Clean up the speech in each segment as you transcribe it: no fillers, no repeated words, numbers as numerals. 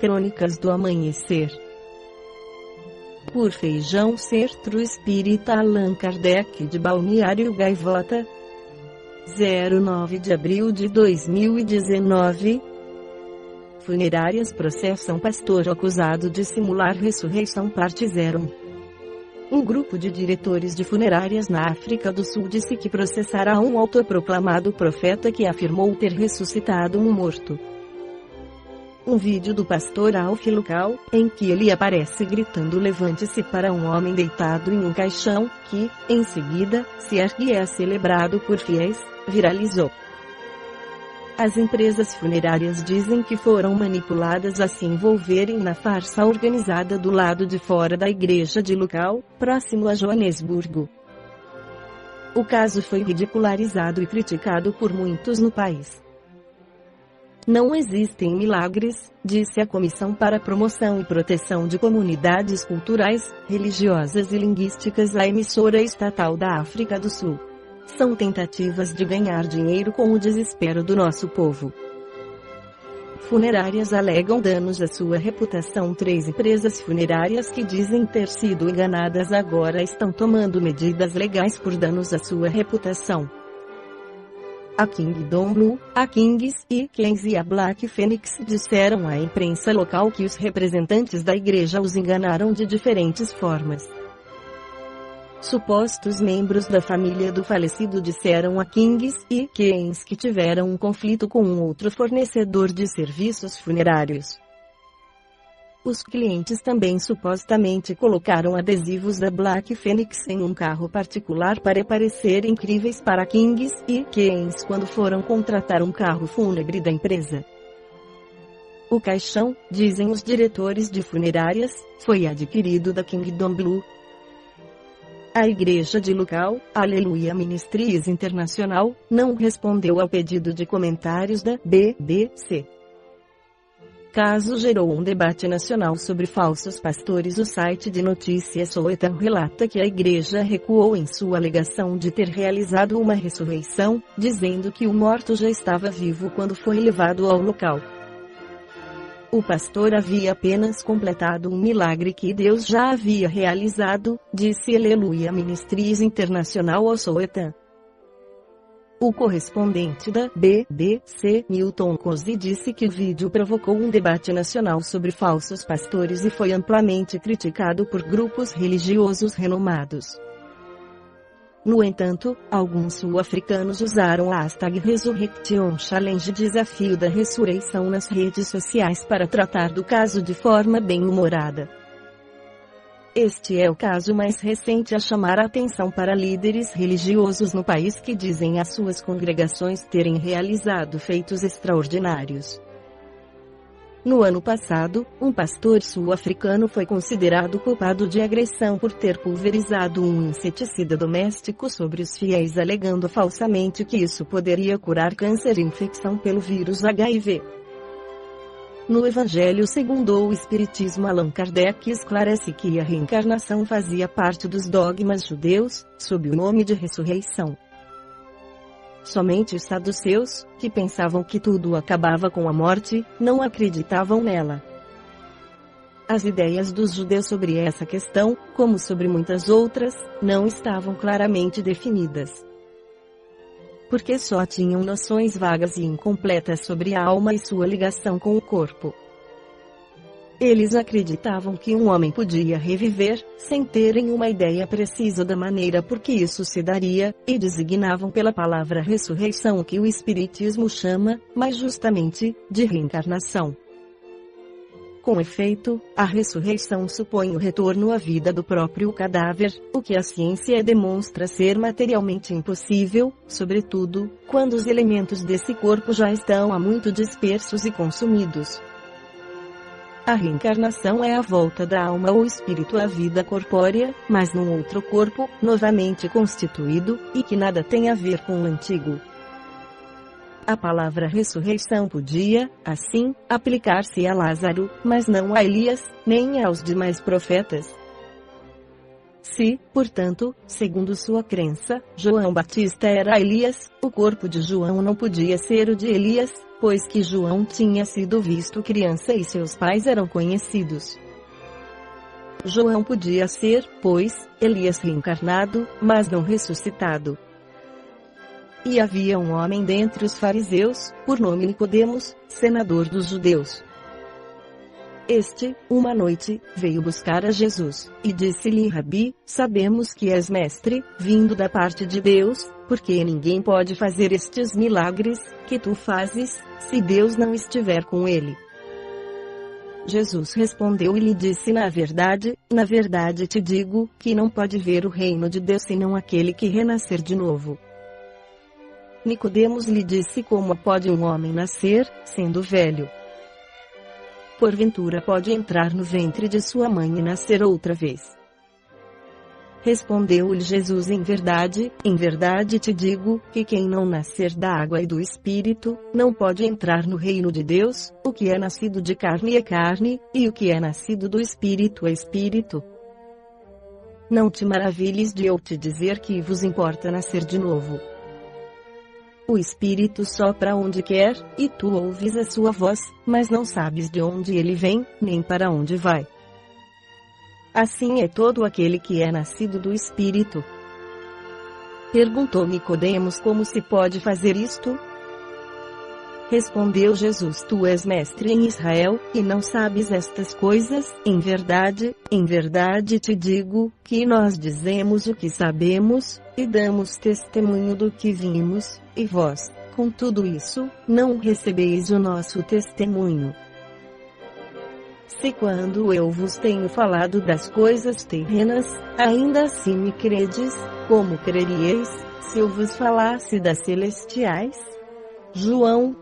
Crônicas do Amanhecer. Por Feijão Centro Espírita Allan Kardec de Balneário Gaivota, 09 de abril de 2019. Funerárias processam pastor acusado de simular ressurreição, parte 01. Um grupo de diretores de funerárias na África do Sul disse que processará um autoproclamado profeta que afirmou ter ressuscitado um morto. Um vídeo do pastor Alf local, em que ele aparece gritando "levante-se" para um homem deitado em um caixão, que, em seguida, se ergue e é celebrado por fiéis, viralizou. As empresas funerárias dizem que foram manipuladas a se envolverem na farsa organizada do lado de fora da igreja de local, próximo a Joanesburgo. O caso foi ridicularizado e criticado por muitos no país. Não existem milagres, disse a Comissão para a Promoção e Proteção de Comunidades Culturais, Religiosas e Linguísticas à emissora estatal da África do Sul. São tentativas de ganhar dinheiro com o desespero do nosso povo. Funerárias alegam danos à sua reputação. 3 empresas funerárias que dizem ter sido enganadas agora estão tomando medidas legais por danos à sua reputação. A Kingdom Blue, a Kings e Queens e a Black Phoenix disseram à imprensa local que os representantes da igreja os enganaram de diferentes formas. Supostos membros da família do falecido disseram a Kings e Queens que tiveram um conflito com um outro fornecedor de serviços funerários. Os clientes também supostamente colocaram adesivos da Black Phoenix em um carro particular para parecer incríveis para Kings e Queens quando foram contratar um carro fúnebre da empresa. O caixão, dizem os diretores de funerárias, foi adquirido da Kingdom Blue. A igreja de local, Aleluia Ministries Internacional, não respondeu ao pedido de comentários da BBC. Caso gerou um debate nacional sobre falsos pastores. O site de notícias Sowetan relata que a igreja recuou em sua alegação de ter realizado uma ressurreição, dizendo que o morto já estava vivo quando foi levado ao local. O pastor havia apenas completado um milagre que Deus já havia realizado, disse Aleluia Ministries Internacional ao Sowetan. O correspondente da BBC, Milton Cozy, disse que o vídeo provocou um debate nacional sobre falsos pastores e foi amplamente criticado por grupos religiosos renomados. No entanto, alguns sul-africanos usaram a hashtag Resurrection Challenge, desafio da ressurreição, nas redes sociais para tratar do caso de forma bem-humorada. Este é o caso mais recente a chamar a atenção para líderes religiosos no país que dizem às suas congregações terem realizado feitos extraordinários. No ano passado, um pastor sul-africano foi considerado culpado de agressão por ter pulverizado um inseticida doméstico sobre os fiéis, alegando falsamente que isso poderia curar câncer e infecção pelo vírus HIV. No Evangelho segundo o Espiritismo, Allan Kardec esclarece que a reencarnação fazia parte dos dogmas judeus, sob o nome de ressurreição. Somente os saduceus, que pensavam que tudo acabava com a morte, não acreditavam nela. As ideias dos judeus sobre essa questão, como sobre muitas outras, não estavam claramente definidas, porque só tinham noções vagas e incompletas sobre a alma e sua ligação com o corpo. Eles acreditavam que um homem podia reviver, sem terem uma ideia precisa da maneira por que isso se daria, e designavam pela palavra ressurreição o que o Espiritismo chama, mais justamente, de reencarnação. Com efeito, a ressurreição supõe o retorno à vida do próprio cadáver, o que a ciência demonstra ser materialmente impossível, sobretudo, quando os elementos desse corpo já estão há muito dispersos e consumidos. A reencarnação é a volta da alma ou espírito à vida corpórea, mas num outro corpo, novamente constituído, e que nada tem a ver com o antigo. A palavra ressurreição podia, assim, aplicar-se a Lázaro, mas não a Elias, nem aos demais profetas. Se, portanto, segundo sua crença, João Batista era Elias, o corpo de João não podia ser o de Elias, pois que João tinha sido visto criança e seus pais eram conhecidos. João podia ser, pois, Elias reencarnado, mas não ressuscitado. E havia um homem dentre os fariseus, por nome Nicodemos, senador dos judeus. Este, uma noite, veio buscar a Jesus, e disse-lhe: Rabi, sabemos que és mestre, vindo da parte de Deus, porque ninguém pode fazer estes milagres que tu fazes, se Deus não estiver com ele. Jesus respondeu e lhe disse: na verdade te digo, que não pode ver o reino de Deus senão aquele que renascer de novo. Nicodemos lhe disse: como pode um homem nascer, sendo velho? Porventura pode entrar no ventre de sua mãe e nascer outra vez? Respondeu-lhe Jesus: em verdade te digo, que quem não nascer da água e do Espírito, não pode entrar no reino de Deus. O que é nascido de carne é carne, e o que é nascido do Espírito é Espírito. Não te maravilhes de eu te dizer que vos importa nascer de novo. O Espírito sopra onde quer, e tu ouves a sua voz, mas não sabes de onde ele vem, nem para onde vai. Assim é todo aquele que é nascido do Espírito. Perguntou Nicodemos: como se pode fazer isto? Respondeu Jesus: tu és mestre em Israel, e não sabes estas coisas? Em verdade te digo, que nós dizemos o que sabemos, e damos testemunho do que vimos, e vós, com tudo isso, não recebeis o nosso testemunho. Se quando eu vos tenho falado das coisas terrenas, ainda assim me credes, como creríeis, se eu vos falasse das celestiais? João,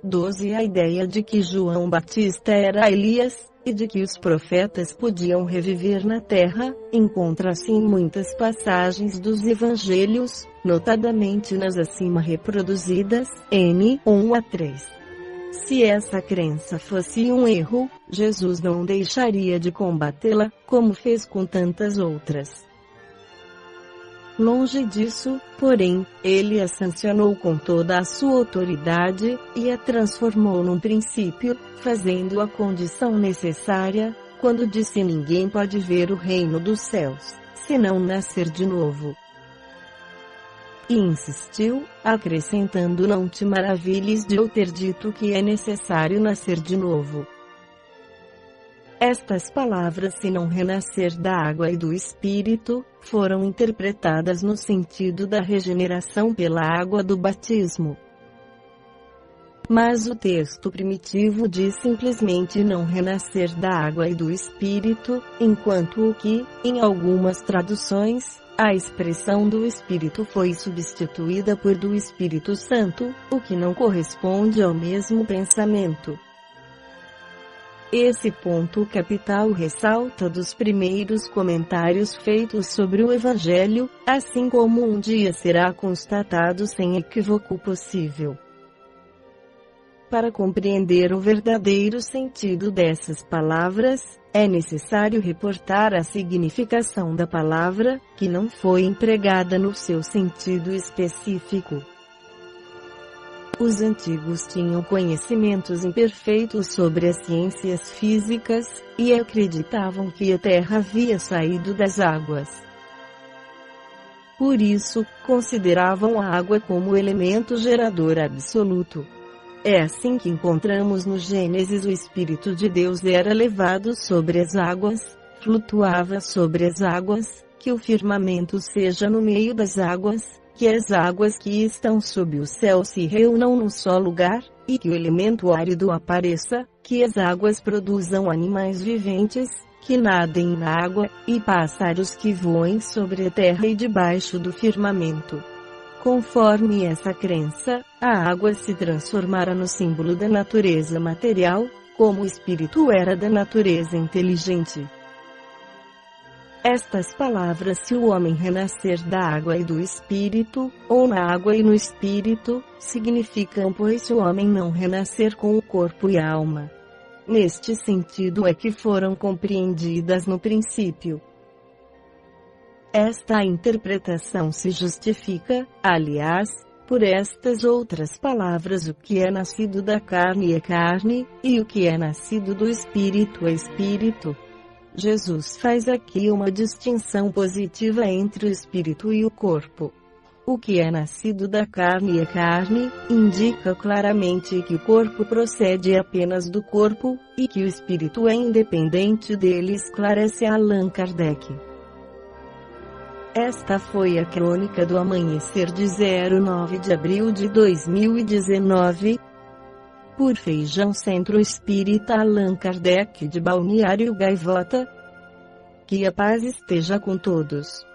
12. A ideia de que João Batista era Elias, e de que os profetas podiam reviver na terra, encontra-se em muitas passagens dos evangelhos, notadamente nas acima reproduzidas, n. 1 a 3. Se essa crença fosse um erro, Jesus não deixaria de combatê-la, como fez com tantas outras. Longe disso, porém, ele a sancionou com toda a sua autoridade, e a transformou num princípio, fazendo a condição necessária, quando disse: ninguém pode ver o reino dos céus, se não nascer de novo. E insistiu, acrescentando: não te maravilhes de eu ter dito que é necessário nascer de novo. Estas palavras, se não renascer da água e do Espírito, foram interpretadas no sentido da regeneração pela água do batismo. Mas o texto primitivo diz simplesmente não renascer da água e do Espírito, enquanto o que, em algumas traduções, a expressão do Espírito foi substituída por do Espírito Santo, o que não corresponde ao mesmo pensamento. Esse ponto capital ressalta dos primeiros comentários feitos sobre o Evangelho, assim como um dia será constatado sem equívoco possível. Para compreender o verdadeiro sentido dessas palavras, é necessário reportar a significação da palavra, que não foi empregada no seu sentido específico. Os antigos tinham conhecimentos imperfeitos sobre as ciências físicas, e acreditavam que a Terra havia saído das águas. Por isso, consideravam a água como elemento gerador absoluto. É assim que encontramos no Gênesis: o Espírito de Deus era levado sobre as águas, flutuava sobre as águas, que o firmamento seja no meio das águas, que as águas que estão sob o céu se reúnam num só lugar, e que o elemento árido apareça, que as águas produzam animais viventes, que nadem na água, e pássaros que voem sobre a terra e debaixo do firmamento. Conforme essa crença, a água se transformara no símbolo da natureza material, como o espírito era da natureza inteligente. Estas palavras: se o homem renascer da água e do Espírito, ou na água e no Espírito, significam: pois se o homem não renascer com o corpo e a alma. Neste sentido é que foram compreendidas no princípio. Esta interpretação se justifica, aliás, Por estas outras palavras, o que é nascido da carne é carne, e o que é nascido do Espírito é Espírito. Jesus faz aqui uma distinção positiva entre o espírito e o corpo. O que é nascido da carne é carne, indica claramente que o corpo procede apenas do corpo, e que o espírito é independente dele, esclarece Allan Kardec. Esta foi a crônica do amanhecer de 09 de abril de 2019. Por Feijão Centro Espírita Allan Kardec de Balneário Gaivota. Que a paz esteja com todos.